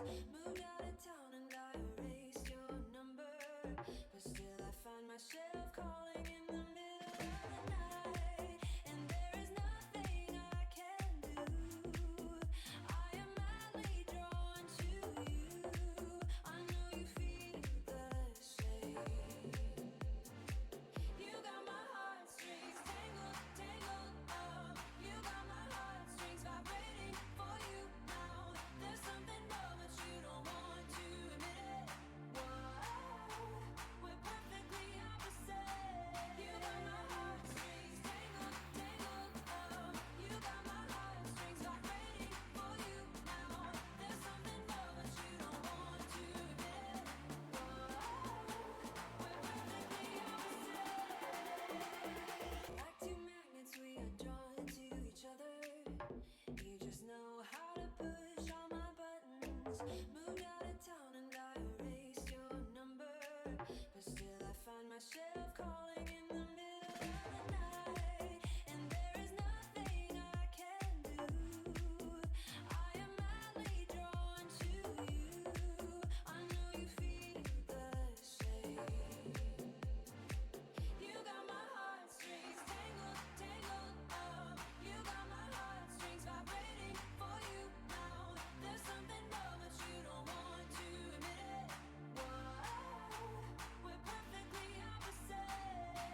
Moved out of town and I erased your number, but still I find myself calling in the middle of the night, and there is nothing I can do. I am madly drawn to you. I know you feel the same. You got my heartstrings tangled, tangled up. You got my heartstrings vibrating for you now. There's something more, but you don't want to admit it. Whoa, we're perfectly opposite. You got my heartstrings tangled, tangled up. You got my heartstrings vibrating for you now. There's something more, but you don't want to admit it. Whoa, we're perfectly opposite. Like two magnets, we are drawn to each other. You just know how to push all my buttons. Moved out of town and I erased your number, but still I find myself calling in the middle of the night, and there is nothing I can do. I am madly drawn to you. I know you feel the same. You got my heartstrings tangled, tangled up. You got my heartstrings vibrating for you now. There's something more, but you don't want to admit it. Whoa, we're perfectly opposite.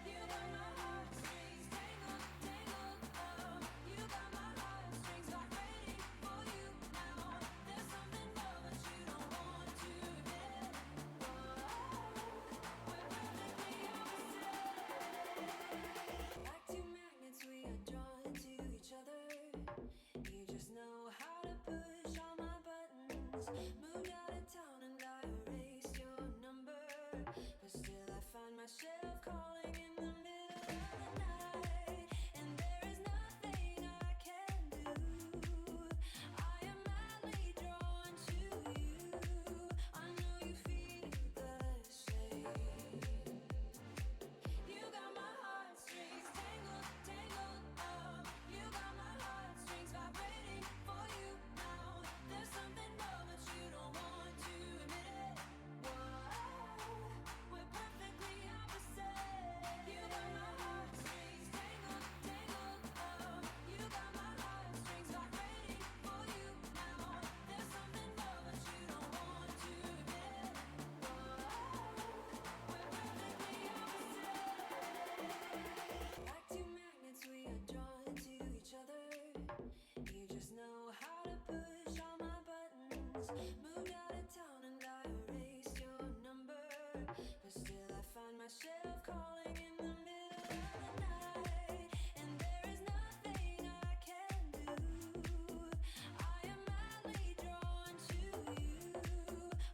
You got my heartstrings tangled, tangled up. You got my heartstrings vibrating for you now. There's something more, but you don't want to admit it. Whoa, we're perfectly opposite. Like two magnets, we are drawn to each other. You just know how to push all my buttons. Moved out of town and I erased your number, but still I find myself calling in the middle of the night, and there is nothing I can do. I am madly drawn to you. I know you feel the same. You got my heartstrings tangled, tangled up. You got my heartstrings vibrating for you now. There's something more, but you don't want to admit it. Whoa, we're perfectly opposite. You got my heartstrings tangled, tangled up. You got my heartstrings vibrating for you now. There's something more, but you don't want to admit it. Whoa, we're perfectly opposite. Like two magnets, we are drawn to each other. You just know how to push all my buttons. Moved out of town and I erased your number, but still I find myself calling in the middle of the night, and there is nothing I can do. I am madly drawn to you.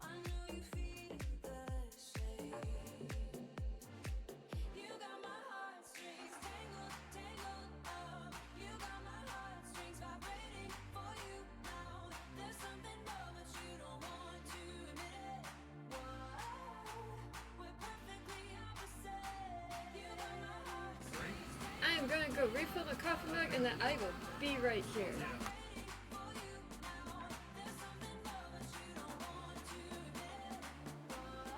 I know you feel the same. You got my heartstrings tangled, tangled up. You got my heartstrings vibrating for you now. There's something more, but you don't want to admit it. Whoa, we're perfectly opposite. You got my heartstrings I'm gonna go refill the coffee mug and then I will be right here. waiting for you now. There's something more, but you don't want to admit it. Whoa,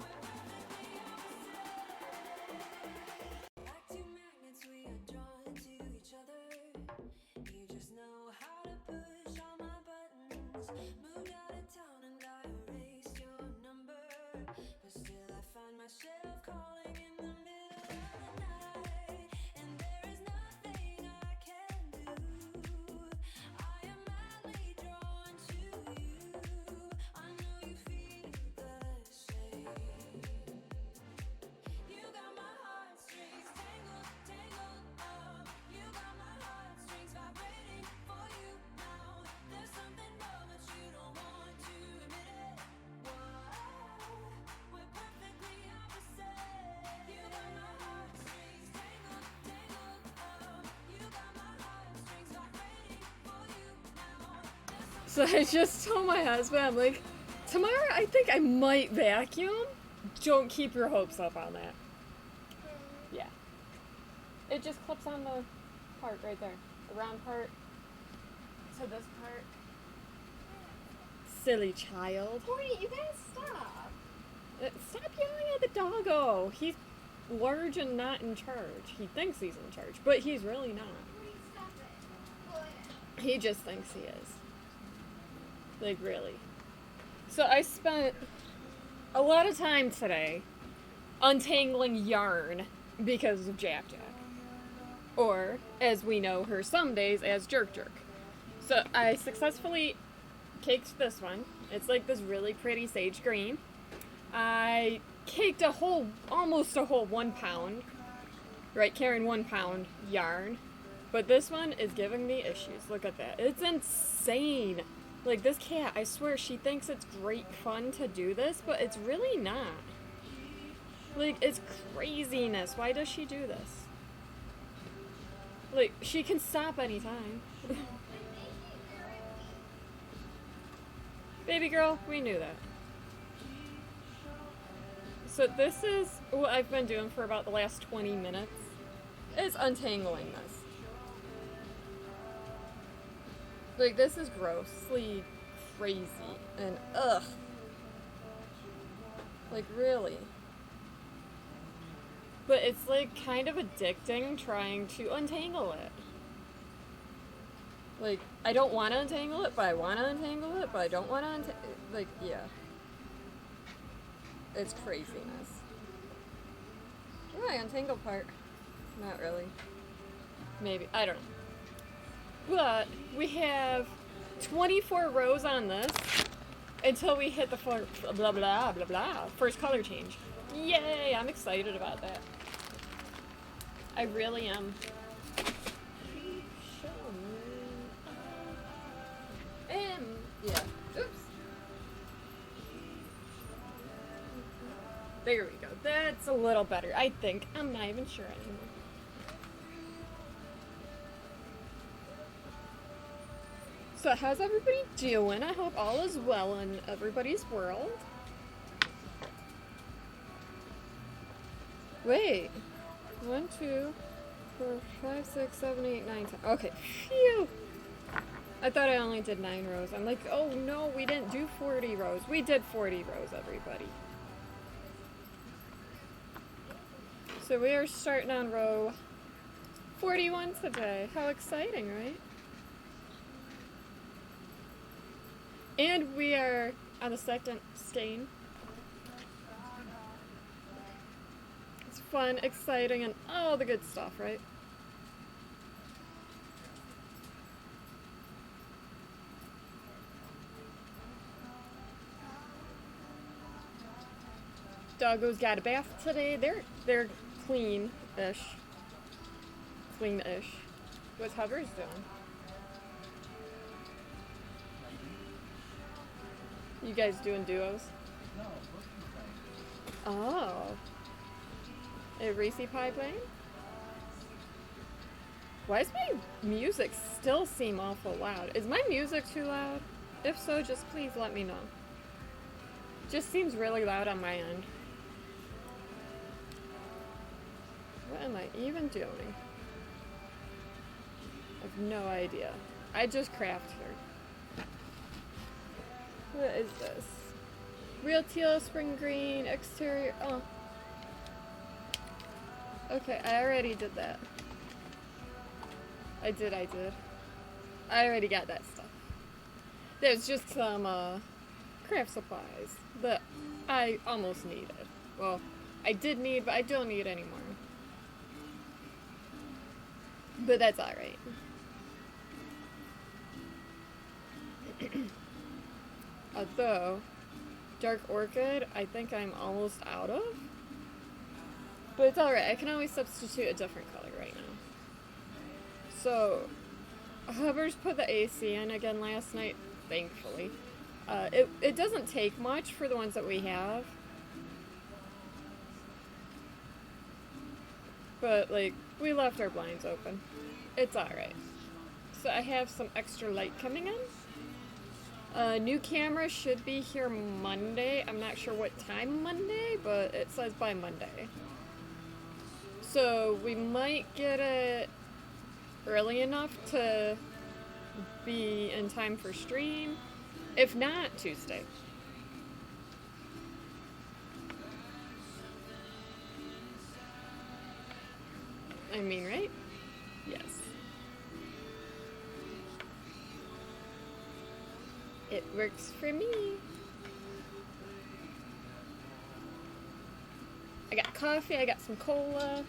we're perfectly opposite. Like two magnets, we are drawn to each other. You just know how to push all my buttons. Moved out of town and I erased your number, but still I find myself calling in the middle of the night, and there is nothing I can do. I am madly drawn to you. I know you feel the same. You got my heartstrings tangled, tangled up. You got my heartstrings vibrating for you now. There's something more, but you don't want to admit it. Whoa, we're perfectly opposite. You got my heartstrings tangled, tangled up. You got my heartstrings vibrating for you now. There's So I just told my husband, I'm like, tomorrow I think I might vacuum. Don't keep your hopes up on that. Yeah. It just clips on the part right there. The round part to this part. Silly child. Corey, you gotta stop. Stop yelling at the doggo. He's large and not in charge. He thinks he's in charge, but he's really not. Corey, stop it. Boy. He just thinks he is. Like, really. So I spent a lot of time today untangling yarn because of Jack Jack. Or, as we know her some days, as Jerk Jerk. So I successfully caked this one. It's like this really pretty sage green. I caked almost a whole 1 pound, right, carrying 1 pound yarn. But this one is giving me issues. Look at that. It's insane. Like, this cat, I swear, she thinks it's great fun to do this, but it's really not. Like, it's craziness. Why does she do this? Like, she can stop anytime. Baby girl, we knew that. So this is what I've been doing for about the last 20 minutes, is untangling this. Like, this is grossly crazy and ugh. Like, really. But it's like kind of addicting trying to untangle it. Like, I don't want to untangle it, but I want to untangle it, but I don't want to untangle it. Like, yeah. It's craziness. Oh, I untangle part. Not really. Maybe. I don't know. But we have 24 rows on this until we hit the blah blah blah blah first color change. Yay! I'm excited about that. I really am. Yeah. Oops. There we go. That's a little better, I think. I'm not even sure anymore. So how's everybody doing? I hope all is well in everybody's world. Wait. 1, 2, 4, 5, 6, 7, 8, 9, 10. Okay. Phew. I thought I only did 9 rows. I'm like, oh no, we didn't do 40 rows. We did 40 rows, everybody. So we are starting on row 41 today. How exciting, right? And we are on the second skein. It's fun, exciting, and all the good stuff, right? Doggo's got a bath today. They're clean-ish. Clean-ish. What's Hubbard's doing? You guys doing duos? Oh. A Reese pie playing? Why does my music still seem awful loud? Is my music too loud? If so, just please let me know. Just seems really loud on my end. What am I even doing? I have no idea. I just crafted her. What is this? Real teal, spring green, exterior. Oh. Okay, I already did that. I did. I already got that stuff. There's just some craft supplies that I almost needed. Well, I did need, but I don't need anymore. But that's alright. Although, Dark Orchid, I think I'm almost out of. But it's alright, I can always substitute a different color right now. So, Hubbard's put the AC in again last night, thankfully. It doesn't take much for the ones that we have. But, like, we left our blinds open. It's alright. So I have some extra light coming in. New camera should be here Monday. I'm not sure what time Monday, but it says by Monday. So we might get it early enough to be in time for stream. If not, Tuesday. I mean, right? Yes. It works for me. I got coffee, I got some cola,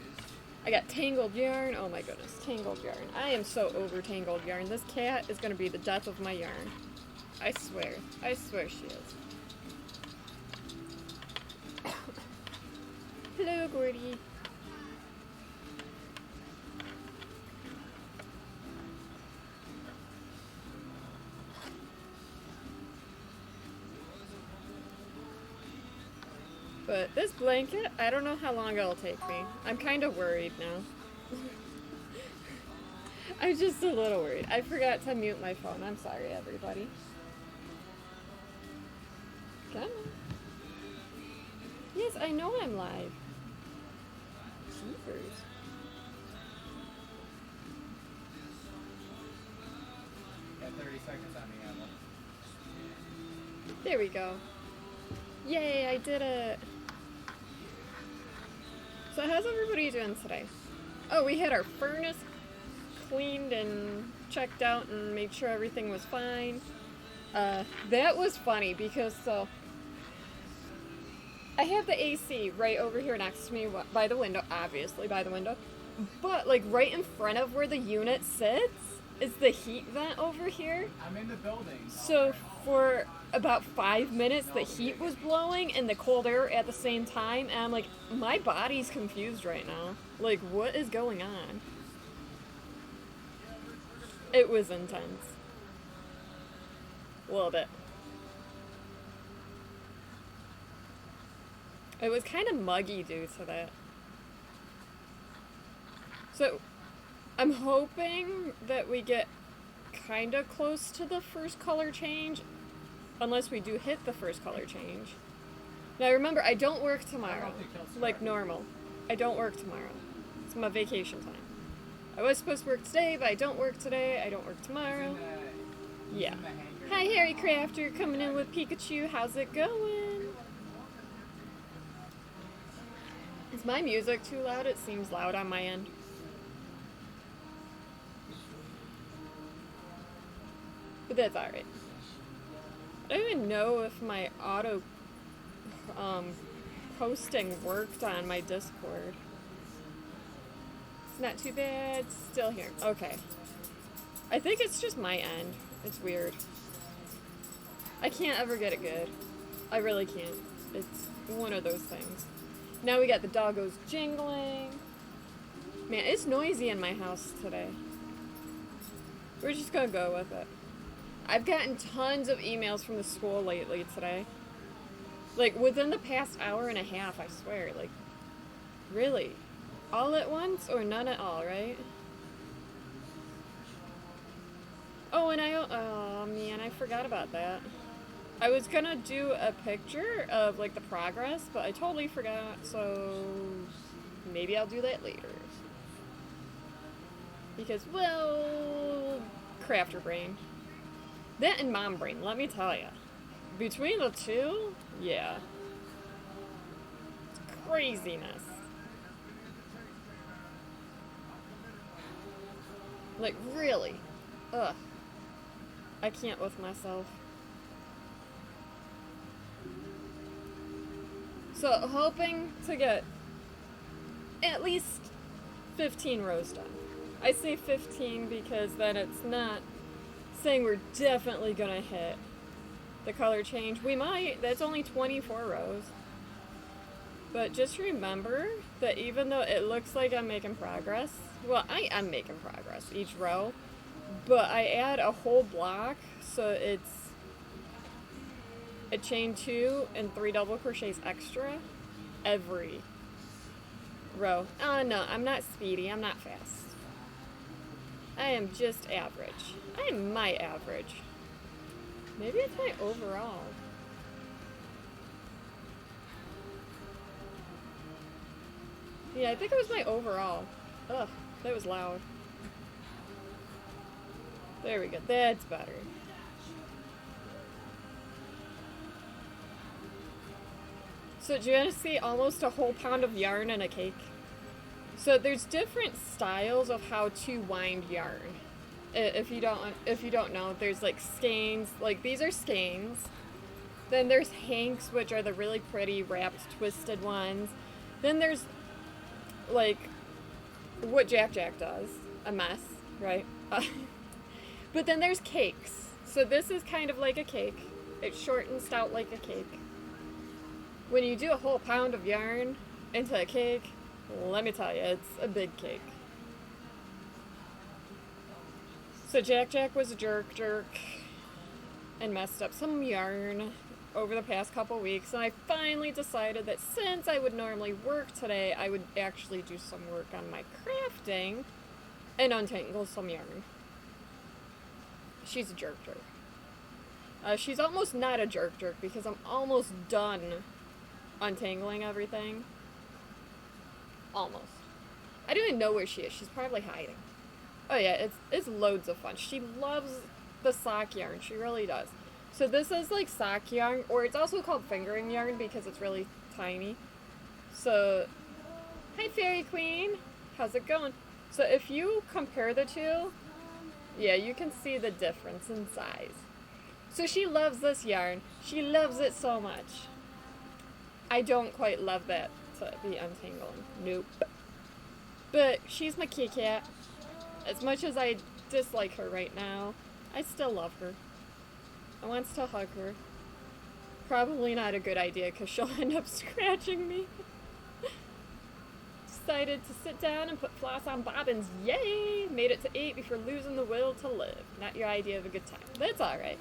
I got tangled yarn. Oh my goodness, tangled yarn. I am so over tangled yarn. This cat is gonna be the death of my yarn. I swear. I swear she is. Hello, Gordy. But this blanket, I don't know how long it'll take me. I'm kind of worried now. I'm just a little worried. I forgot to mute my phone. I'm sorry, everybody. Come on. Yes, I know I'm live. Jeepers. Got 30 seconds on the ammo. There we go. Yay, I did it. So how's everybody doing today? Oh, we had our furnace cleaned and checked out and made sure everything was fine. That was funny because so I have the AC right over here next to me by the window, obviously by the window, but like right in front of where the unit sits is the heat vent over here. I'm in the building. So for about 5 minutes, the heat was blowing and the cold air at the same time, and I'm like, my body's confused right now. Like, what is going on? It was intense. A little bit. It was kind of muggy due to that. So, I'm hoping that we get kind of close to the first color change, unless we do hit the first color change. Now remember, I don't work tomorrow, like normal. I don't work tomorrow. It's my vacation time. I was supposed to work today, but I don't work today. I don't work tomorrow. Yeah. Hi, Harry Crafter, coming in with Pikachu. How's it going? Is my music too loud? It seems loud on my end. But that's alright. I don't even know if my auto posting worked on my Discord. It's not too bad. Still here. Okay. I think it's just my end. It's weird. I can't ever get it good. I really can't. It's one of those things. Now we got the doggos jingling. Man, it's noisy in my house today. We're just gonna go with it. I've gotten tons of emails from the school lately today. Like, within the past hour and a half, I swear. Like, really? All at once or none at all, right? Oh, and oh man, I forgot about that. I was gonna do a picture of, like, the progress, but I totally forgot, so maybe I'll do that later. Because, well, crafter brain. That and mom brain, let me tell ya. Between the two, yeah. It's craziness. Like, really. Ugh. I can't with myself. So, hoping to get at least 15 rows done. I say 15 because then it's not saying we're definitely gonna hit the color change. We might. That's only 24 rows. But just remember that even though it looks like I'm making progress, well, I am making progress each row, but I add a whole block, so it's a chain 2 and 3 double crochets extra every row. Oh no, I'm not speedy, I'm not fast. I am just average. I am my average. Maybe it's my overall. Yeah, I think it was my overall. Ugh, that was loud. There we go. That's better. So do you want to see almost a whole pound of yarn in a cake? So there's different styles of how to wind yarn. If you don't know, there's like skeins, like these are skeins. Then there's hanks, which are the really pretty wrapped twisted ones. Then there's like what Jack does, a mess, right? But then there's cakes. So this is kind of like a cake. It's short and stout like a cake. When you do a whole pound of yarn into a cake, let me tell you, it's a big cake. So Jack was a jerk and messed up some yarn over the past couple weeks, and I finally decided that since I would normally work today, I would actually do some work on my crafting and untangle some yarn. She's a jerk. She's almost not a jerk because I'm almost done untangling everything. Almost. I don't even know where she is. She's probably hiding. Oh yeah, it's loads of fun. She loves the sock yarn. She really does. So this is like sock yarn, or it's also called fingering yarn because it's really tiny. So, hi Fairy Queen. How's it going? So if you compare the two, yeah, you can see the difference in size. So she loves this yarn. She loves it so much. I don't quite love that to be untangling. Nope. But she's my kitty cat. As much as I dislike her right now, I still love her. I want to hug her. Probably not a good idea because she'll end up scratching me. Decided to sit down and put floss on bobbins. Yay! Made it to 8 before losing the will to live. Not your idea of a good time. That's alright.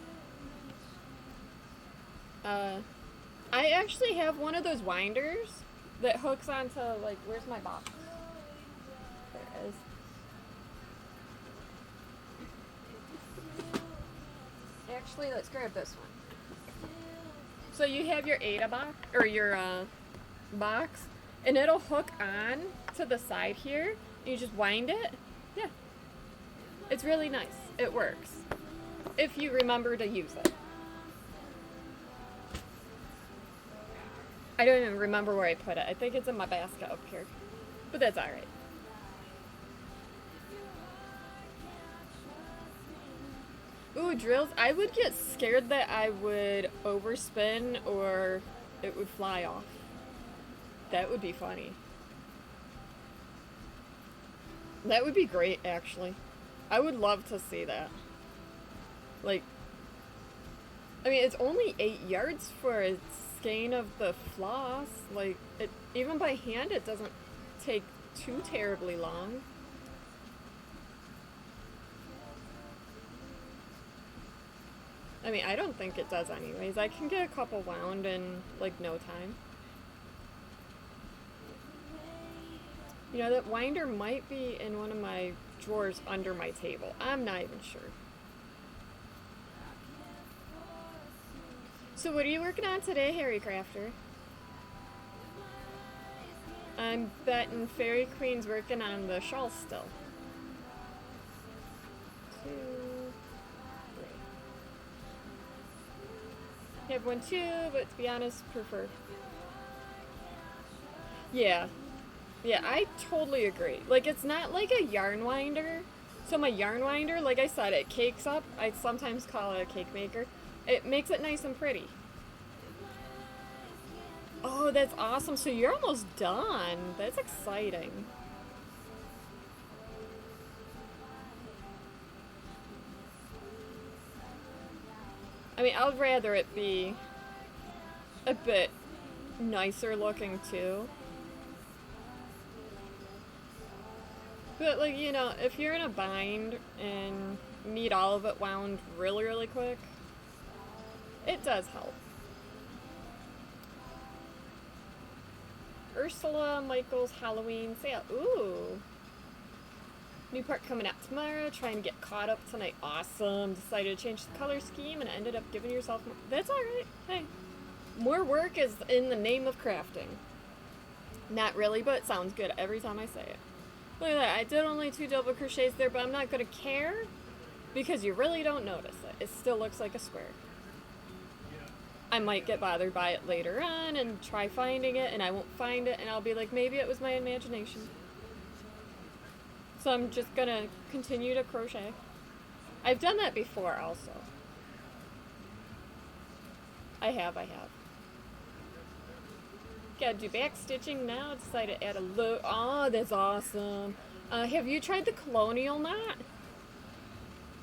I actually have one of those winders that hooks onto, like, where's my box? There it is. Actually, let's grab this one. So you have your Ada box, or your box, and it'll hook on to the side here. You just wind it. Yeah. It's really nice. It works. If you remember to use it. I don't even remember where I put it. I think it's in my basket up here. But that's alright. Ooh, drills. I would get scared that I would overspin or it would fly off. That would be funny. That would be great, actually. I would love to see that. Like, I mean, it's only 8 yards for a skein of the floss. Like, it, even by hand, it doesn't take too terribly long. I mean, I don't think it does anyways. I can get a couple wound in, like, no time. You know, that winder might be in one of my drawers under my table. I'm not even sure. So what are you working on today, Harry Crafter? I'm betting Fairy Queen's working on the shawl still. 2, 3. I have one too, but to be honest, prefer. Yeah. Yeah, I totally agree. Like, it's not like a yarn winder. So my yarn winder, like I said, it cakes up. I sometimes call it a cake maker. It makes it nice and pretty. Oh, that's awesome. So you're almost done. That's exciting. I mean, I'd rather it be a bit nicer looking too. But, like, you know, if you're in a bind and need all of it wound really, really quick, it does help. Ursula Michaels Halloween sale. Ooh. New part coming out tomorrow. Trying to get caught up tonight. Awesome. Decided to change the color scheme and ended up giving yourself more. That's alright. Hey. More work is in the name of crafting. Not really, but it sounds good every time I say it. Look at that. I did only 2 double crochets there, but I'm not going to care because you really don't notice it. It still looks like a square. I might get bothered by it later on and try finding it, and I won't find it, and I'll be like, maybe it was my imagination. So I'm just gonna continue to crochet. I've done that before also. I have. Gotta do back stitching now. Decided to add a loop. Oh, that's awesome. Have you tried the colonial knot?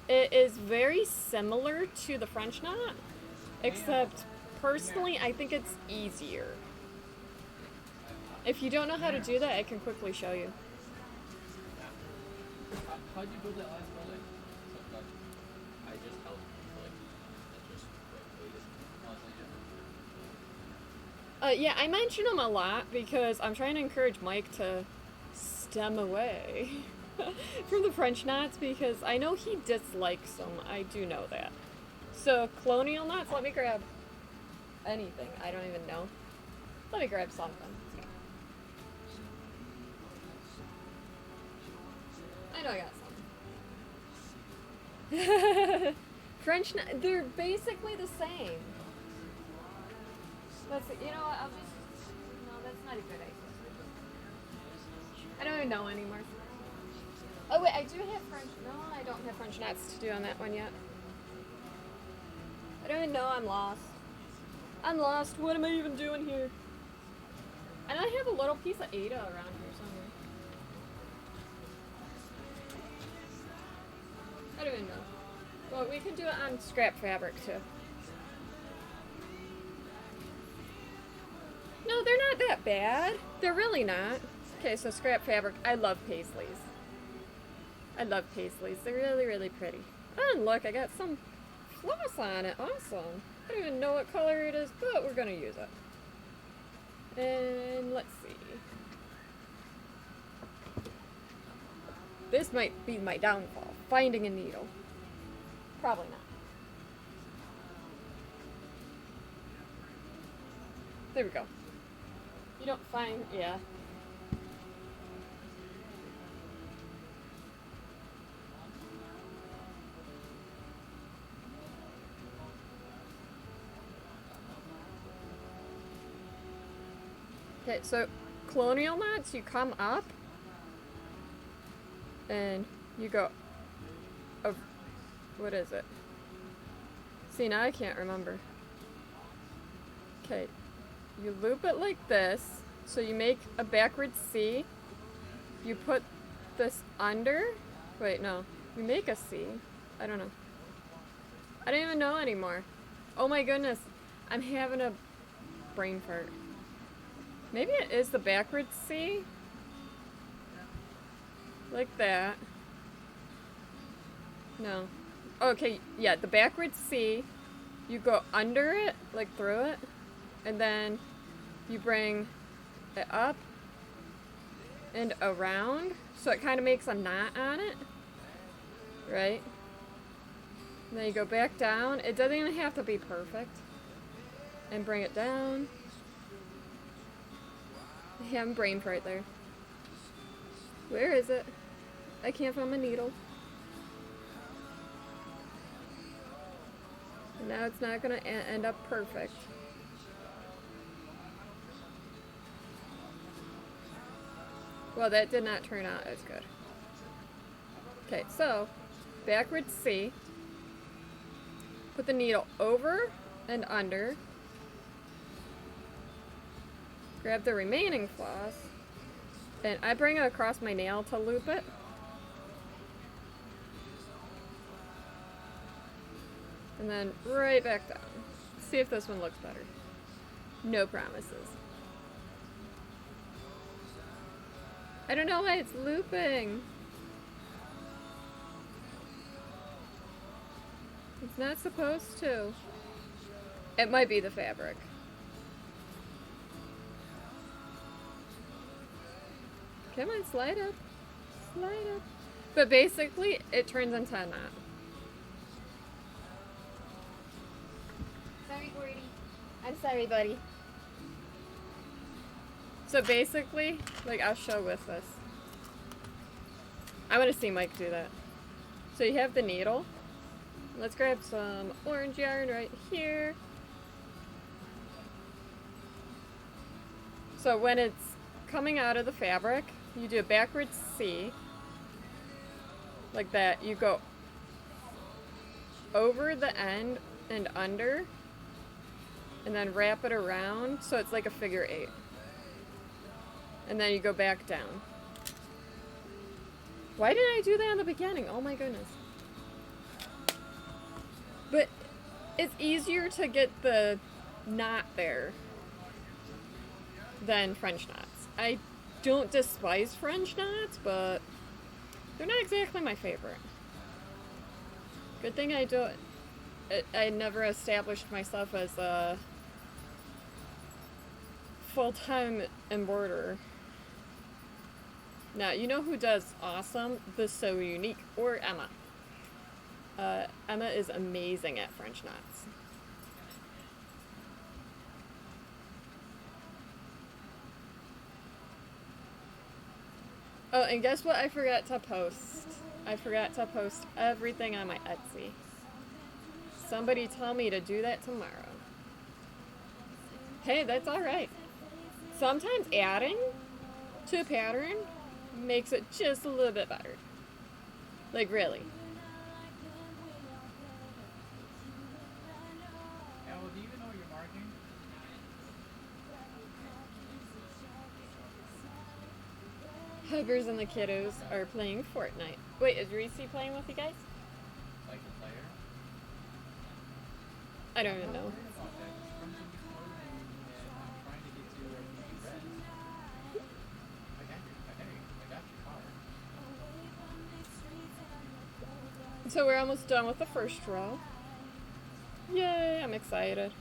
It is very similar to the French knot, except personally I think it's easier. If you don't know how to do that, I can quickly show you. How'd you build that last building? I just helped like it just Yeah, I mention them a lot because I'm trying to encourage Mike to stem away from the French knots because I know he dislikes them. I do know that. So, colonial knots, let me grab anything. I don't even know. Let me grab something. I know I got something. French knots, they're basically the same. Let's see, you know what, I'll just, no, that's not a good idea. I don't even know anymore. Oh wait, I do have French, no, I don't have French knots to do on that one yet. I don't even know, I'm lost. I'm lost, what am I even doing here? And I have a little piece of Ada around here somewhere. I don't even know. Well, we can do it on scrap fabric too. No, they're not that bad. They're really not. Okay, so scrap fabric. I love paisleys. I love paisleys. They're really, really pretty. Oh, and look, I got some floss on it. Awesome. I don't even know what color it is, but we're going to use it. And let's see. This might be my downfall. Finding a needle. Probably not. There we go. You don't find, yeah. Okay, so colonial knots, you come up and you go, what is it? See, now I can't remember. Okay. You loop it like this, so you make a backward C, you put this under, wait, no, you make a C, I don't know. I don't even know anymore. Oh my goodness, I'm having a brain fart. Maybe it is the backward C, like that. No. Okay, yeah, the backward C, you go under it, like through it, and then you bring it up and around, so it kind of makes a knot on it, right? And then you go back down. It doesn't even have to be perfect. And bring it down. Yeah, I'm brain right there. Where is it? I can't find my needle. And now it's not going to end up perfect. Well, that did not turn out as good. Okay, so backward C. Put the needle over and under. Grab the remaining floss. And I bring it across my nail to loop it. And then right back down. See if this one looks better. No promises. I don't know why it's looping. It's not supposed to. It might be the fabric. Come on, slide up. Slide up. But basically, it turns into a knot. Sorry, Gordy. I'm sorry, buddy. So basically, like, I'll show with this. I want to see Mike do that. So you have the needle. Let's grab some orange yarn right here. So when it's coming out of the fabric, you do a backwards C, like that. You go over the end and under, and then wrap it around so it's like a figure 8. And then you go back down. Why didn't I do that in the beginning? Oh my goodness. But it's easier to get the knot there than French knots. I don't despise French knots, but they're not exactly my favorite. Good thing I never established myself as a full-time embroiderer. Now, you know who does awesome? The So Unique, or Emma. Emma is amazing at French knots. Oh, and guess what I forgot to post? I forgot to post everything on my Etsy. Somebody tell me to do that tomorrow. Hey, that's alright. Sometimes adding to a pattern makes it just a little bit better. Like, really. Al, do you even know what you're marking? Huggers and the kiddos are playing Fortnite. Wait, is Reese playing with you guys? Like the player? I don't even know. About that. It's from some clothing, and I'm trying to get to where you can rest. I got your car. So we're almost done with the first row. Yay, I'm excited.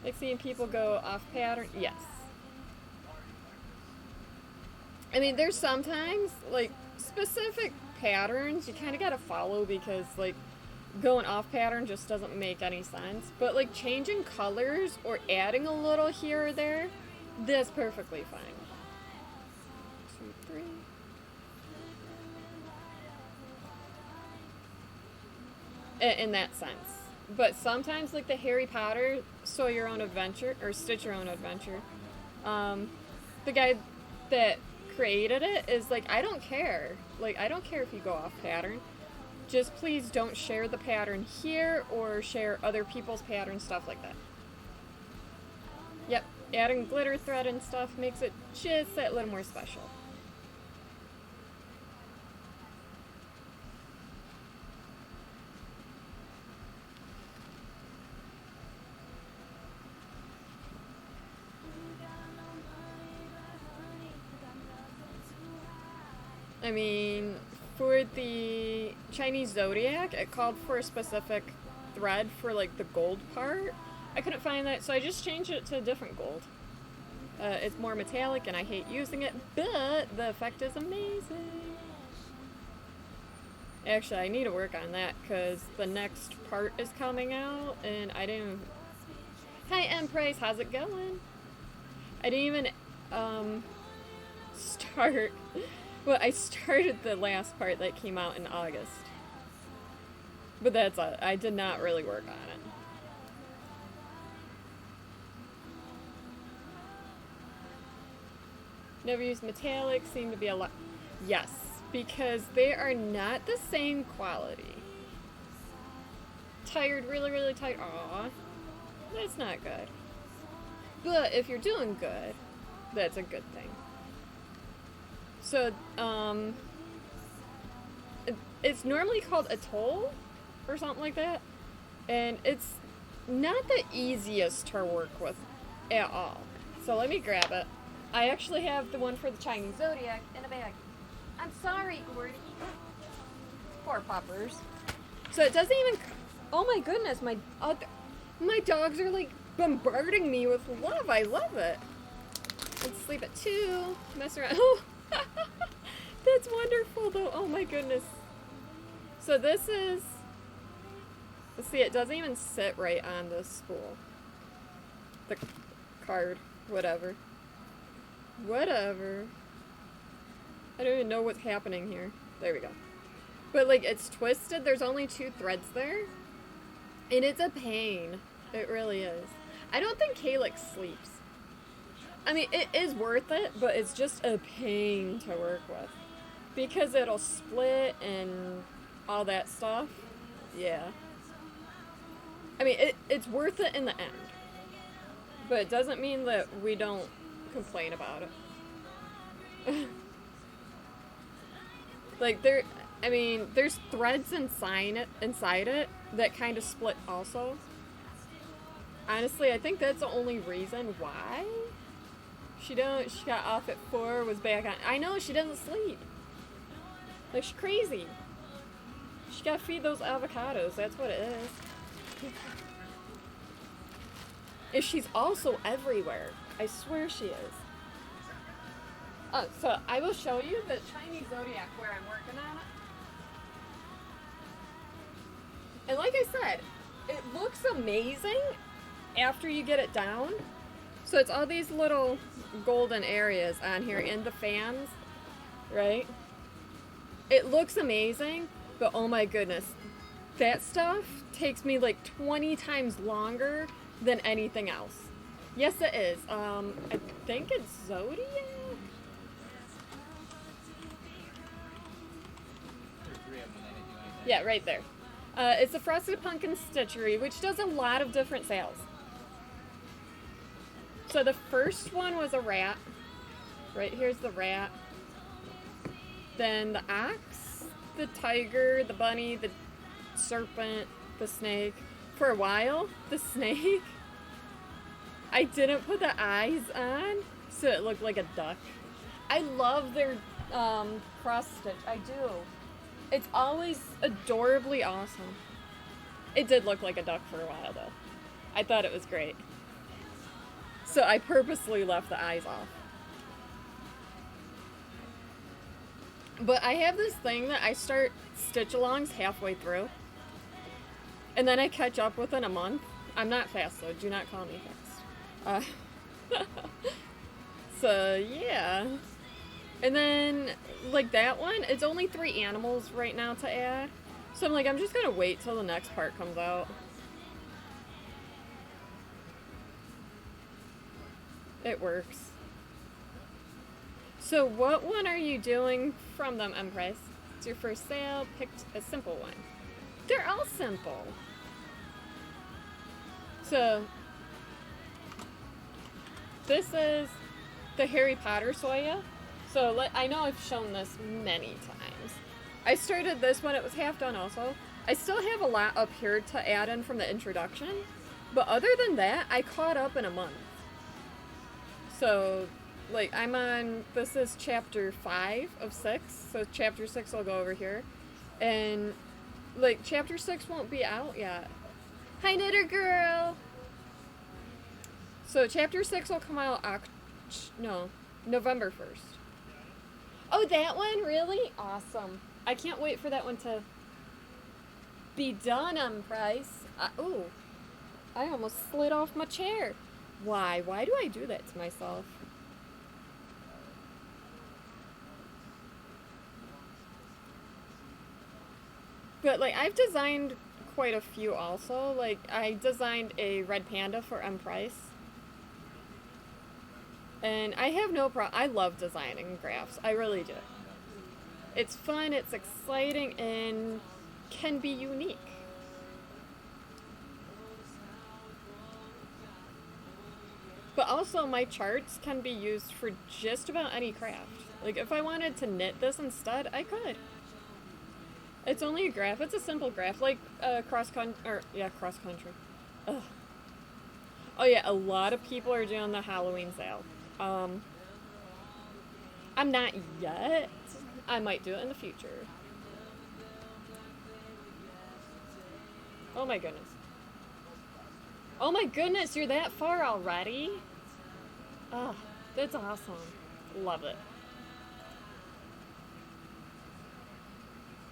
Like seeing people go off pattern? Yes. I mean, there's sometimes, like, specific patterns you kind of gotta follow because, like, going off pattern just doesn't make any sense. But, like, changing colors or adding a little here or there, that's perfectly fine. 2, 3. In that sense. But sometimes, like the Harry Potter Sew Your Own Adventure, or Stitch Your Own Adventure, the guy that created it is like, I don't care. Like, I don't care if you go off pattern. Just please don't share the pattern here or share other people's pattern, stuff like that. Yep, adding glitter thread and stuff makes it just that little more special. I mean, for the Chinese zodiac, it called for a specific thread for, like, the gold part. I couldn't find that, so I just changed it to a different gold. It's more metallic, and I hate using it, but the effect is amazing. Actually, I need to work on that, because the next part is coming out, and I didn't... Hi, Empress, how's it going? I didn't even, start... Well, I started the last part that came out in August. But that's it. I did not really work on it. Never used metallic, seem to be a lot. Yes, because they are not the same quality. Tired, really, really tight. Aw, that's not good. But if you're doing good, that's a good thing. So, it's normally called atoll or something like that, and it's not the easiest to work with at all. So let me grab it. I actually have the one for the Chinese zodiac in a bag. I'm sorry, Gordy. Poor puppers. So it doesn't even... Oh my goodness, my dogs are like bombarding me with love. I love it. Let's sleep at 2. Mess around. Oh, that's wonderful though. Oh my goodness. So this is... Let's see, it doesn't even sit right on the spool. The card. Whatever. Whatever. I don't even know what's happening here. There we go. But like, it's twisted. There's only 2 threads there. And it's a pain. It really is. I don't think Calyx sleeps. I mean, it is worth it, but it's just a pain to work with. Because it'll split and all that stuff. Yeah. I mean, it's worth it in the end. But it doesn't mean that we don't complain about it. Like, there's threads inside it that kind of split also. Honestly, I think that's the only reason why she got off at 4, was back on. I know, she doesn't sleep. Like, she's crazy. She gotta feed those avocados, that's what it is. And she's also everywhere. I swear she is. Oh, so I will show you the Chinese zodiac where I'm working on it. And like I said, it looks amazing after you get it down. So it's all these little golden areas on here in the fans, right? It looks amazing, but oh my goodness, that stuff takes me like 20 times longer than anything else. Yes, it is. I think it's Zodiac? Yeah, right there. It's the Frosted Pumpkin Stitchery, which does a lot of different sales. So the first one was a rat. Right here's the rat. Then the ox, the tiger, the bunny, the serpent, the snake. For a while, the snake, I didn't put the eyes on, so it looked like a duck. I love their cross stitch. I do. It's always adorably awesome. It did look like a duck for a while, though. I thought it was great. So I purposely left the eyes off. But I have this thing that I start stitch-alongs halfway through. And then I catch up within a month. I'm not fast, though. Do not call me fast. So, yeah. And then, like that one, it's only 3 animals right now to add. So I'm like, I'm just gonna wait till the next part comes out. It works. So what one are you doing from them, Empress? It's your first sale, picked a simple one. They're all simple. So, this is the Harry Potter Soya. So, I know I've shown this many times. I started this when it was half done also. I still have a lot up here to add in from the introduction. But other than that, I caught up in a month. So, like, I'm on, this is chapter 5 of 6. So, chapter 6 will go over here. And, like, chapter 6 won't be out yet. Hi, Knitter Girl! So, chapter 6 will come out, November 1st. Oh, that one? Really? Awesome. I can't wait for that one to be done on price. Ooh, I almost slid off my chair. Why? Why do I do that to myself? But, like, I've designed quite a few also. Like, I designed a red panda for M Price. And I have no problem. I love designing graphs. I really do. It's fun, it's exciting, and can be unique. But also, my charts can be used for just about any craft. Like, if I wanted to knit this instead, I could. It's only a graph. It's a simple graph, like cross-country. Ugh. Oh yeah, a lot of people are doing the Halloween sale. I'm not yet. I might do it in the future. Oh my goodness. Oh my goodness, you're that far already? Oh, that's awesome. Love it.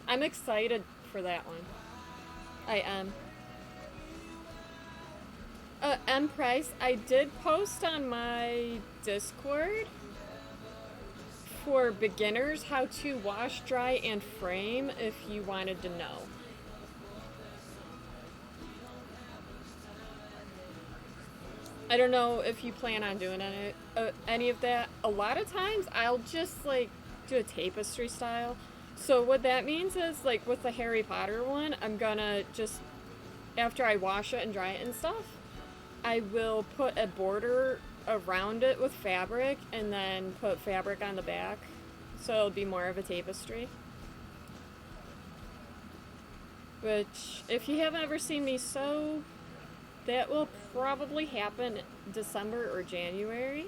I'm excited for that one. I am. M Price, I did post on my Discord for beginners how to wash, dry, and frame if you wanted to know. I don't know if you plan on doing any of that. A lot of times I'll just like do a tapestry style. So what that means is like with the Harry Potter one, I'm gonna just, after I wash it and dry it and stuff, I will put a border around it with fabric and then put fabric on the back. So it'll be more of a tapestry. Which, if you haven't ever seen me sew, that will probably happen December or January.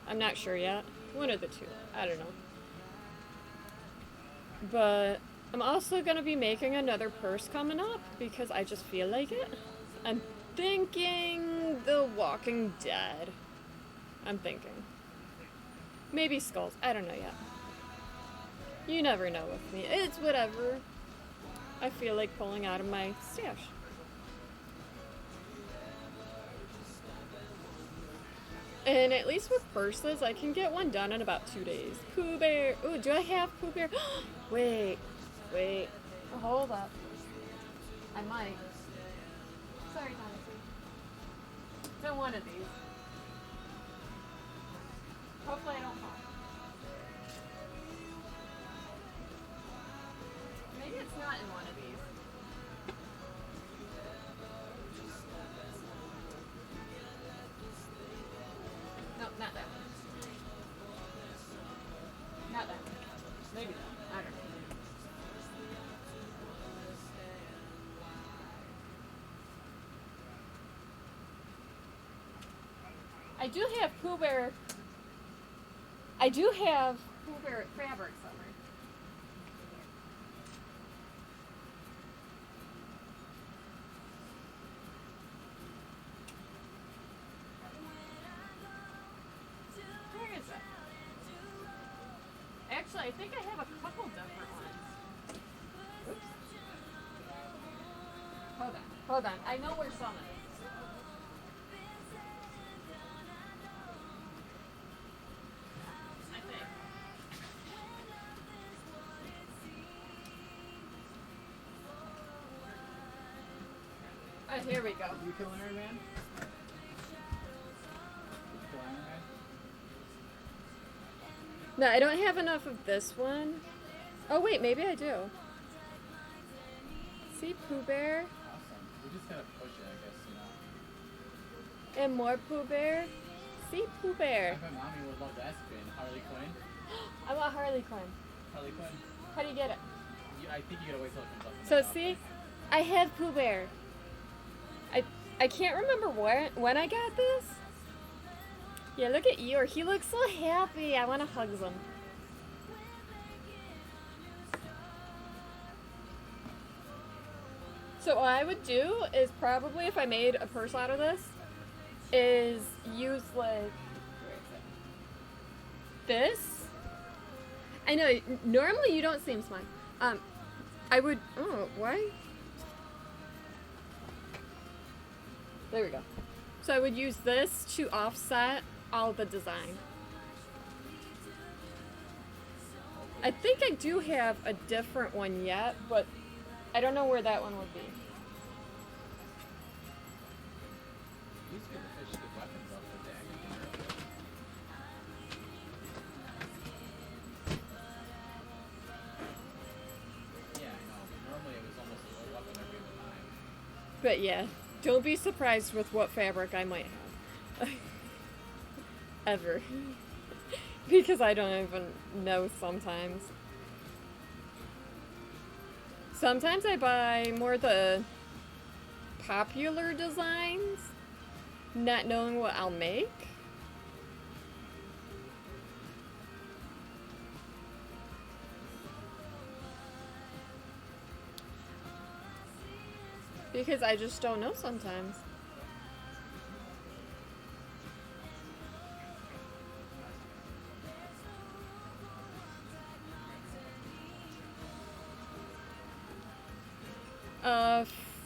I'm not sure yet. One of the two. I don't know. But I'm also going to be making another purse coming up because I just feel like it. I'm thinking The Walking Dead. I'm thinking. Maybe skulls. I don't know yet. You never know with me. It's whatever I feel like pulling out of my stash. And at least with purses, I can get one done in about 2 days. Pooh Bear. Ooh, do I have Pooh Bear? Wait. Hold up. I might. Sorry, Thomas. Don't one of these. Hopefully I don't fall. Maybe it's not in one of these. No, not that one. Not that one. Maybe that. I don't know. I do have Pooh Bear. I do have Pooh Bear fabric somewhere. Where is it? Actually, I think I have a couple different ones. Oops. Hold on. I know where some is. I think. Oh, here we go. You kill Iron Man? Did you kill Iron Man? No, I don't have enough of this one. Oh wait, maybe I do. See Pooh Bear Awesome. We just gotta push it, I guess, you know. and more Pooh Bear. See Pooh Bear. I bet Mommy would love that spin. Harley Quinn? I want Harley Quinn. Harley Quinn? How do you get it? I think you gotta wait till it comes up. in So the shop. see, I have Pooh Bear. I can't remember when I got this. Yeah, look at Eeyore. He looks so happy. I want to hug him. So what I would do is probably, if I made a purse out of this, is use like, where is it? This. I know, normally you don't see him smile. I would, oh, why? There we go. So I would use this to offset all the design. I think I do have a different one yet, but I don't know where that one would be. You used to get the fish good weapons off the deck. Yeah, I know. Normally it was almost a weapon every other time. But yeah, don't be surprised with what fabric I might have. Ever. Because I don't even know sometimes. Sometimes I buy more the popular designs, not knowing what I'll make. Because I just don't know sometimes.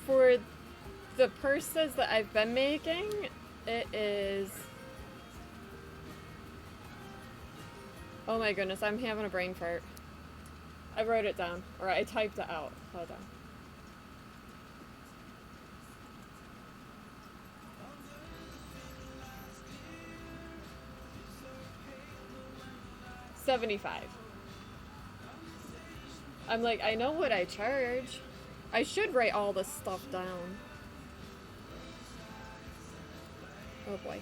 For the purses that I've been making, it is... Oh my goodness, I'm having a brain fart. I wrote it down, or I typed it out. Hold on. $75. I'm like, I know what I charge. I should write all this stuff down. Oh boy.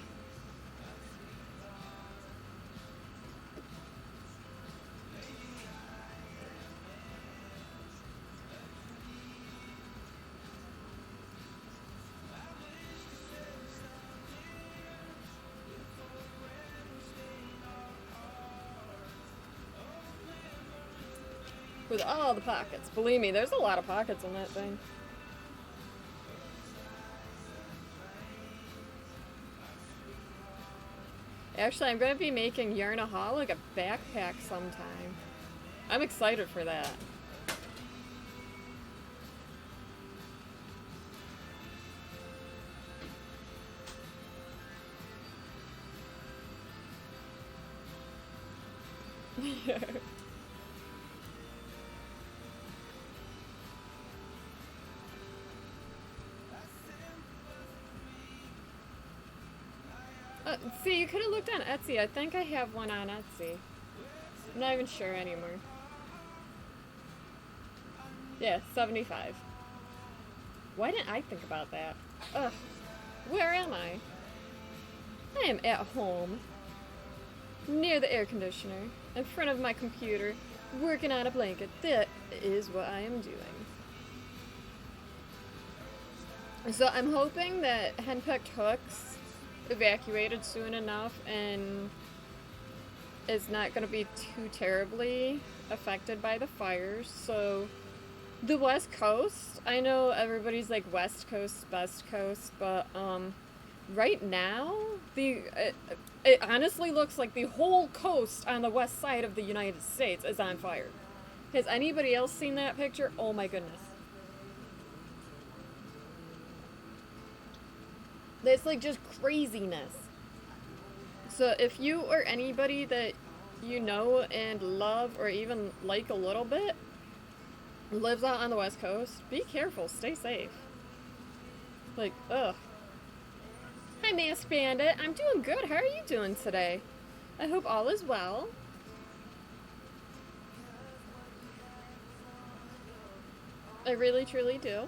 With all the pockets. Believe me, there's a lot of pockets in that thing. Actually, I'm going to be making Yarnaholic a backpack sometime. I'm excited for that. See, you could have looked on Etsy. I think I have one on Etsy. I'm not even sure anymore. Yeah, 75. Why didn't I think about that? Ugh. Where am I? I am at home. Near the air conditioner. In front of my computer. Working on a blanket. That is what I am doing. So I'm hoping that henpecked hooks evacuated soon enough and is not going to be too terribly affected by the fires. So the West Coast, I know everybody's like West Coast, best coast, but right now it honestly looks like the whole coast on the west side of the United States is on fire. Has anybody else seen that picture? Oh my goodness. It's like just craziness. So if you or anybody that you know and love or even like a little bit lives out on the West Coast, be careful, stay safe. Like, ugh. Hi, Masked Bandit. I'm doing good. How are you doing today? I hope all is well. I really, truly do.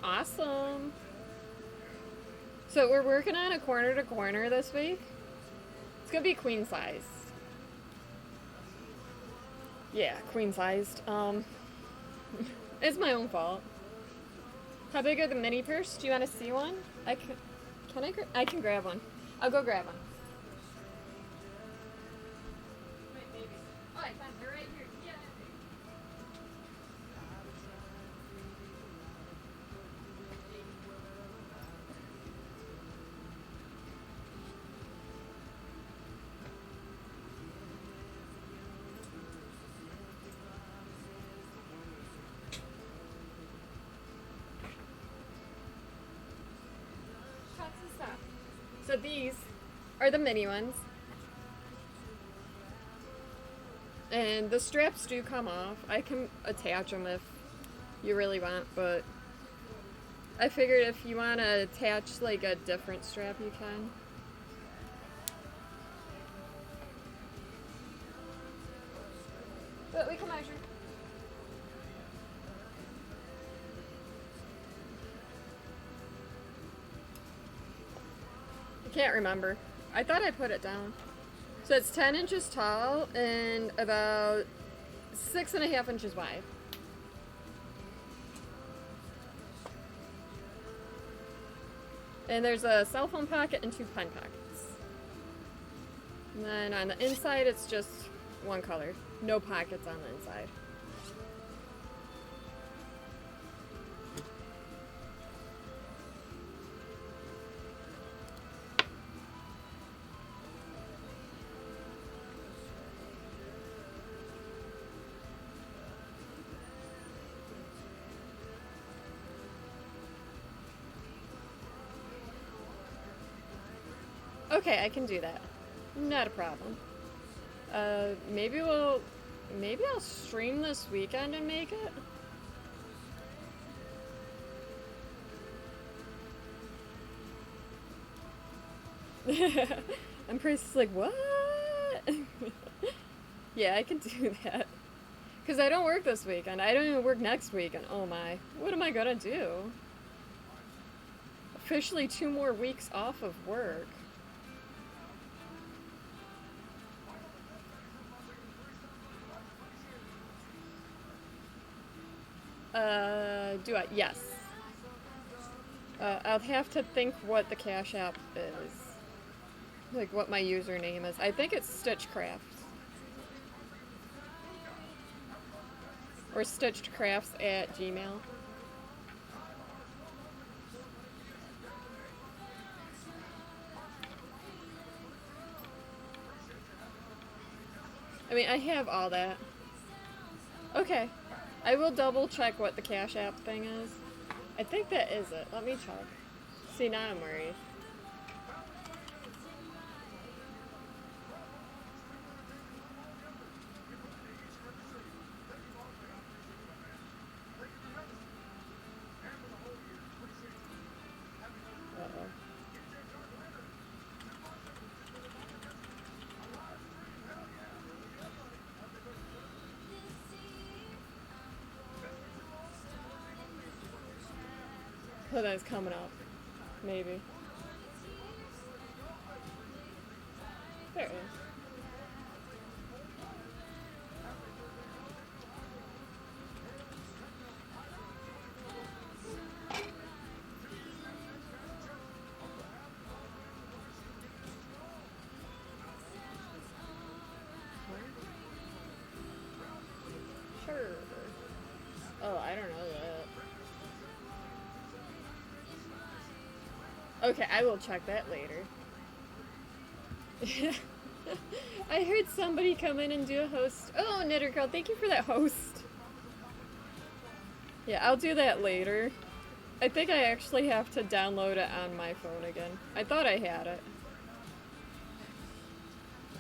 Awesome. So we're working on a corner to corner this week. It's gonna be queen size. Yeah, queen sized. It's my own fault. How big are the mini purse? Do you want to see one? I can grab one. I'll go grab one. Wait, maybe. Oh, I found it right here. Yeah. So these are the mini ones. And the straps do come off. I can attach them if you really want, but I figured if you want to attach like a different strap, you can. But we can measure. Can't remember. I thought I put it down. So it's 10 inches tall and about 6.5 inches wide. And there's a cell phone pocket and 2 pen pockets. And then on the inside, it's just one color. No pockets on the inside. Okay, I can do that. Not a problem. Maybe I'll stream this weekend and make it. And Price is like, what? Yeah, I can do that. Because I don't work this week, and I don't even work next week, and oh my, what am I gonna do? Officially 2 more weeks off of work. Do I? Yes. I'll have to think what the Cash App is. Like, what my username is. I think it's Stitchcraft. Or stitchedcrafts@gmail. I mean, I have all that. Okay. I will double check what the Cash App thing is. I think that is it. Let me check. See, now I'm worried. Uh-oh. Oh, that's coming up. Maybe. There it is. Sure. Oh, I don't know that. Okay, I will check that later. I heard somebody come in and do a host. Oh, Knitter Girl, thank you for that host. Yeah, I'll do that later. I think I actually have to download it on my phone again. I thought I had it.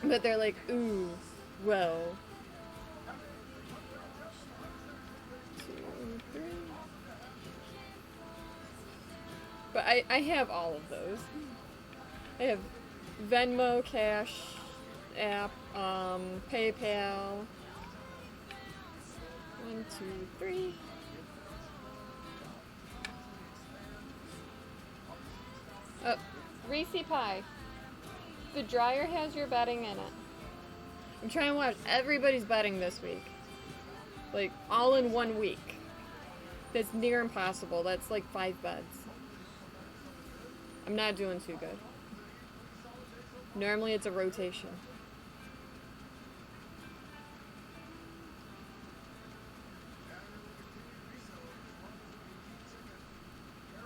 But they're like, ooh, well. 2, 3. But I have all of those. I have Venmo, Cash App, PayPal. 1, 2, 3. Oh, Reese Pie. The dryer has your bedding in it. I'm trying to watch everybody's bedding this week. Like, all in 1 week. That's near impossible. That's like 5 beds. I'm not doing too good. Normally it's a rotation.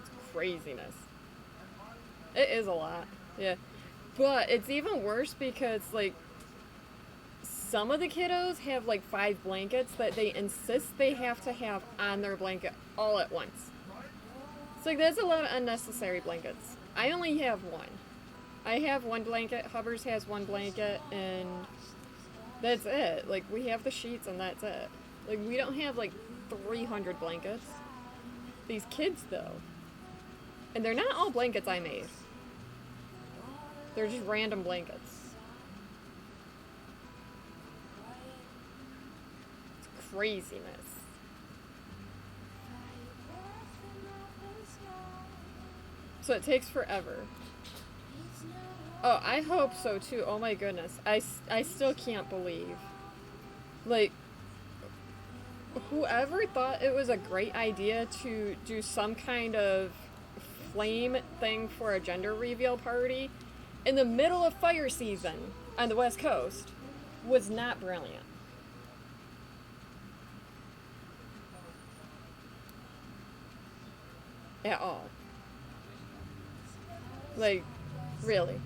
It's craziness. It is a lot, yeah. But it's even worse because, like, some of the kiddos have, like, 5 blankets that they insist they have to have on their blanket all at once. It's like, that's a lot of unnecessary blankets. I only have 1. I have 1 blanket, Hubbers has 1 blanket, and that's it. Like, we have the sheets and that's it. Like, we don't have, like, 300 blankets. These kids, though. And they're not all blankets I made. They're just random blankets. It's craziness. So it takes forever. Oh, I hope so too. Oh my goodness. I still can't believe. Like, whoever thought it was a great idea to do some kind of flame thing for a gender reveal party in the middle of fire season on the West Coast was not brilliant. At all. Like, really.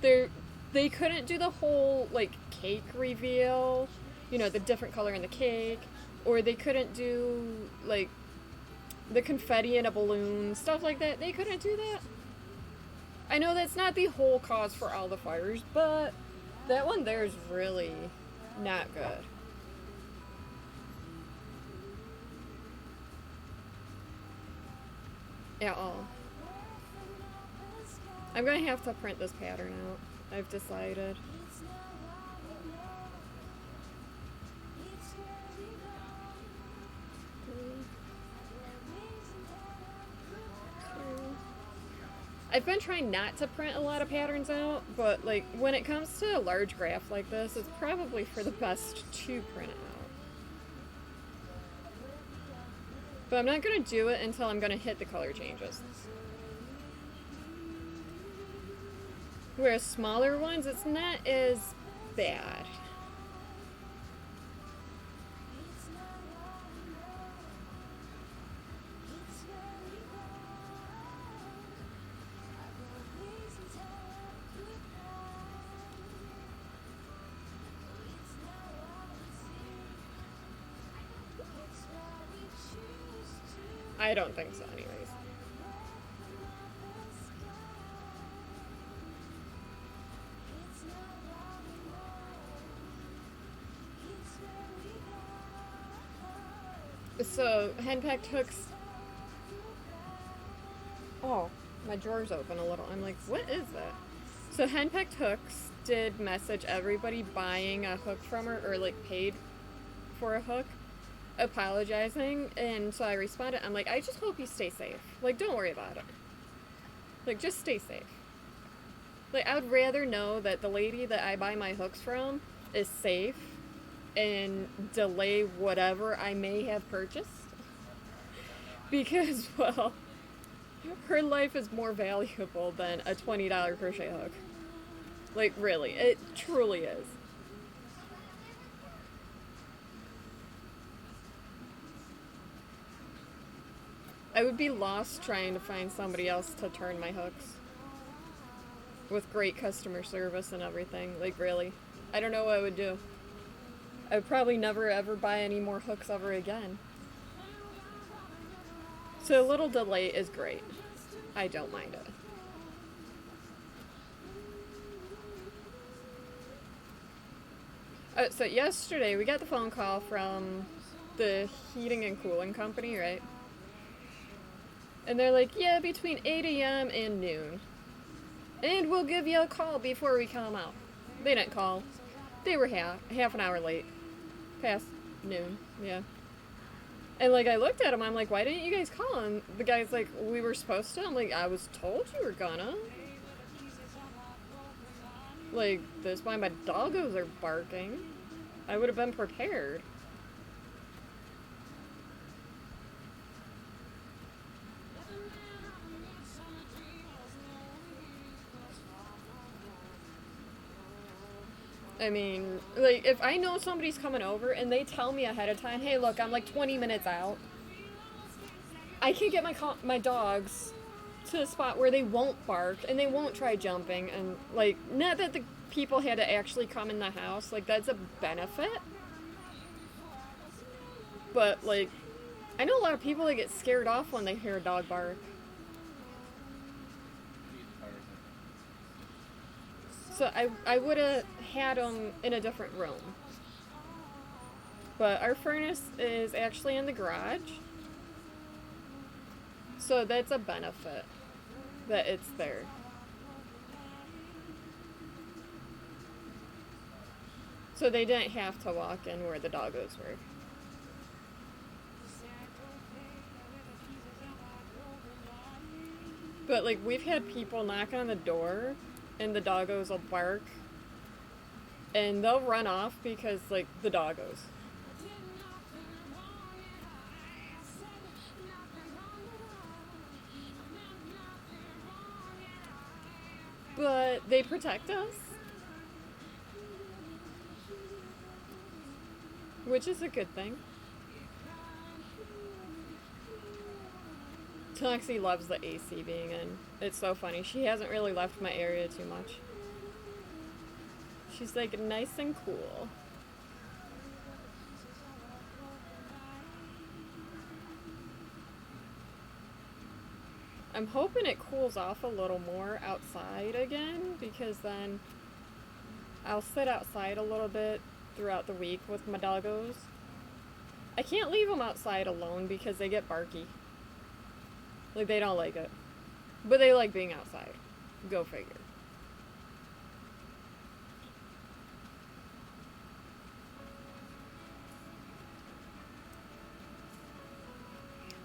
They couldn't do the whole, like, cake reveal, you know, the different color in the cake, or they couldn't do, like, the confetti in a balloon, stuff like that. They couldn't do that. I know that's not the whole cause for all the fires, but that one there is really not good. At all. I'm gonna have to print this pattern out. I've decided. I've been trying not to print a lot of patterns out, but like when it comes to a large graph like this, it's probably for the best to print it out. But I'm not gonna do it until I'm gonna hit the color changes. Whereas smaller ones, it's not as bad. I don't think so, anyways. So, henpecked hooks. Oh, my drawer's open a little. I'm like, what is that? So, henpecked hooks did message everybody buying a hook from her, or like paid for a hook, apologizing. And so I responded, I'm like, I just hope you stay safe. Like, don't worry about it. Like, just stay safe. Like, I would rather know that the lady that I buy my hooks from is safe and delay whatever I may have purchased. Because, well, her life is more valuable than a $20 crochet hook. Like, really, it truly is. I would be lost trying to find somebody else to turn my hooks. With great customer service and everything. Like, really. I don't know what I would do. I would probably never ever buy any more hooks ever again. So a little delay is great. I don't mind it. So yesterday we got the phone call from the heating and cooling company, right? And they're like, yeah, between 8 a.m. and noon. And we'll give you a call before we come out. They didn't call. They were half an hour late. Past noon, yeah. And like I looked at him, I'm like, why didn't you guys call? And the guy's like, we were supposed to. I'm like, I was told you were gonna. Like, that's why my doggos are barking. I would have been prepared. I mean, like, if I know somebody's coming over and they tell me ahead of time, hey, look, I'm like 20 minutes out, I can get my dogs to a spot where they won't bark and they won't try jumping. And, like, not that the people had to actually come in the house. Like, that's a benefit. But, like, I know a lot of people that get scared off when they hear a dog bark. So I would have had them in a different room. But our furnace is actually in the garage. So that's a benefit that it's there. So they didn't have to walk in where the doggos were. But like we've had people knock on the door and the doggos will bark and they'll run off because like the doggos. But they protect us, which is a good thing. Toxie loves the AC being in. It's so funny. She hasn't really left my area too much. She's like nice and cool. I'm hoping it cools off a little more outside again, because then I'll sit outside a little bit throughout the week with my doggos. I can't leave them outside alone because they get barky. Like, they don't like it. But they like being outside. Go figure.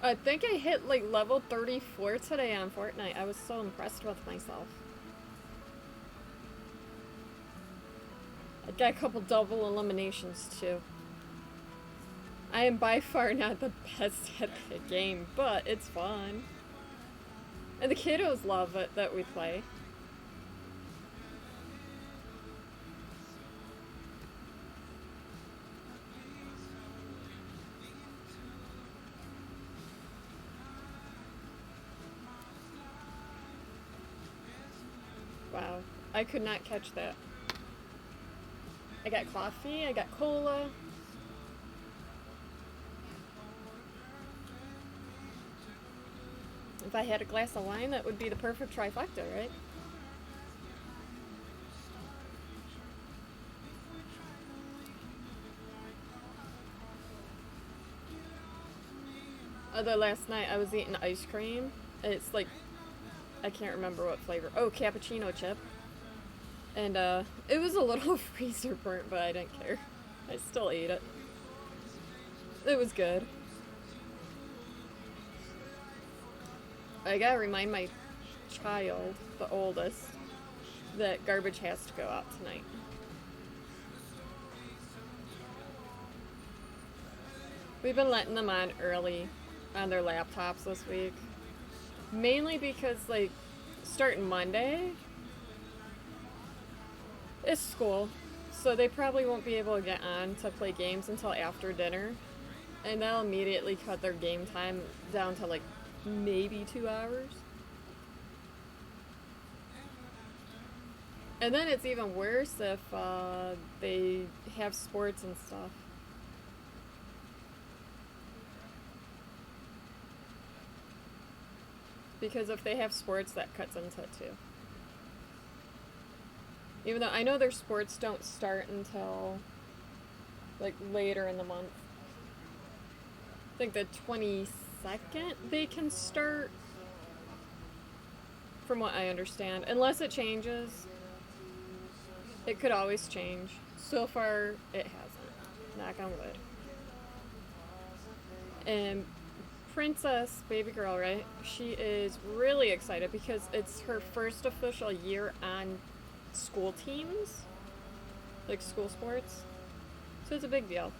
I think I hit like level 34 today on Fortnite. I was so impressed with myself. I got a couple double eliminations too. I am by far not the best at the game, but it's fun. And the kiddos love it that we play. Wow, I could not catch that. I got coffee, I got cola. If I had a glass of wine, that would be the perfect trifecta, right? Although last night I was eating ice cream. It's like, I can't remember what flavor. Oh, cappuccino chip. And it was a little freezer burnt, but I didn't care. I still ate it. It was good. I gotta remind my child, the oldest, that garbage has to go out tonight. We've been letting them on early on their laptops this week. Mainly because, like, starting Monday, it's school. So they probably won't be able to get on to play games until after dinner. And they'll immediately cut their game time down to, like, maybe 2 hours. And then it's even worse if they have sports and stuff. Because if they have sports, that cuts into it too. Even though I know their sports don't start until like later in the month. I think the 22nd they can start, from what I understand. Unless it changes. It could always change. So far, it hasn't. Knock on wood. And Princess, baby girl, right? She is really excited because it's her first official year on school teams. Like school sports. So it's a big deal.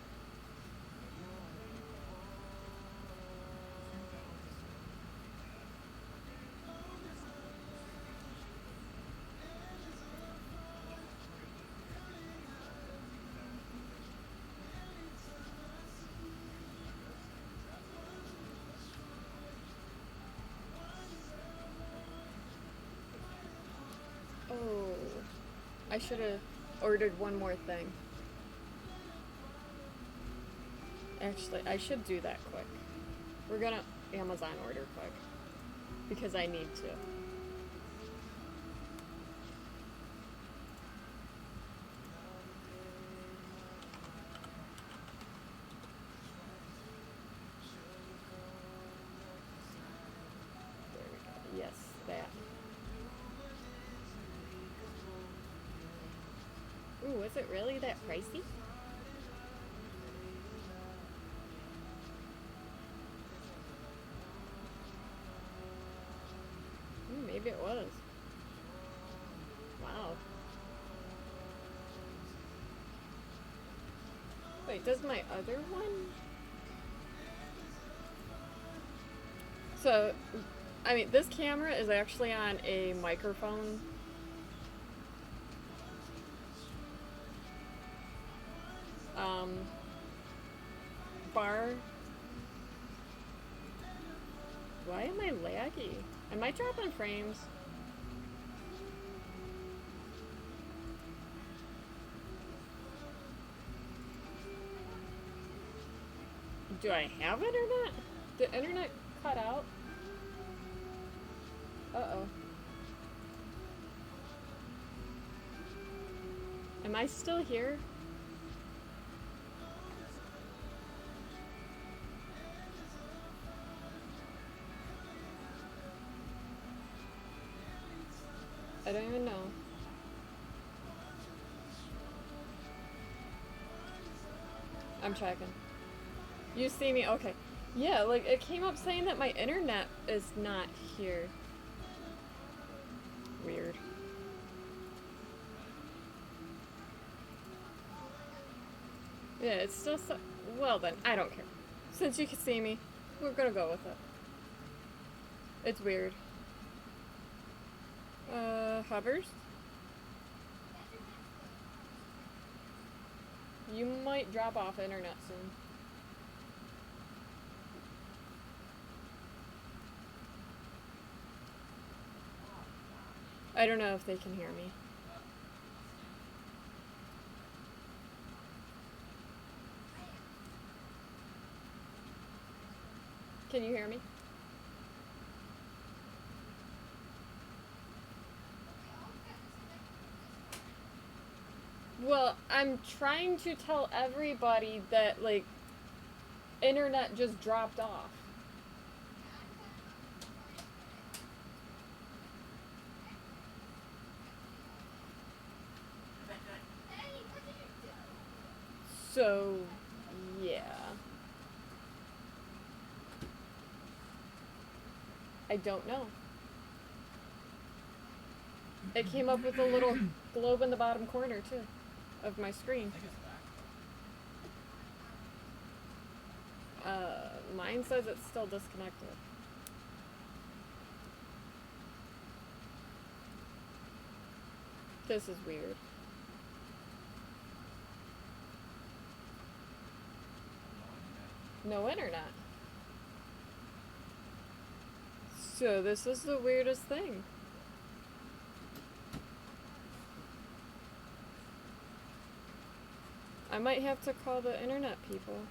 I should have ordered one more thing. Actually, I should do that quick. We're gonna Amazon order quick. Because I need to. There we go. Yes, that. Ooh, is it really that pricey? Maybe it was. Wow. Wait, does my other one? So, I mean, this camera is actually on a microphone. Bar. Why am I laggy? Am I dropping frames? Do I have internet? Did internet cut out? Uh-oh. Am I still here? I don't even know. I'm checking. You see me? Okay. Yeah, like it came up saying that my internet is not here. Weird. Yeah, it's still so. Well then, I don't care. Since you can see me, we're gonna go with it. It's weird. Hovers? You might drop off internet soon. I don't know if they can hear me. Can you hear me? Well, I'm trying to tell everybody that, like, internet just dropped off. Eddie, what did you do? So, yeah. I don't know. It came up with a little globe in the bottom corner, too, of my screen. I think it's back. Mine says it's still disconnected. This is weird. No internet. So this is the weirdest thing. I might have to call the internet people.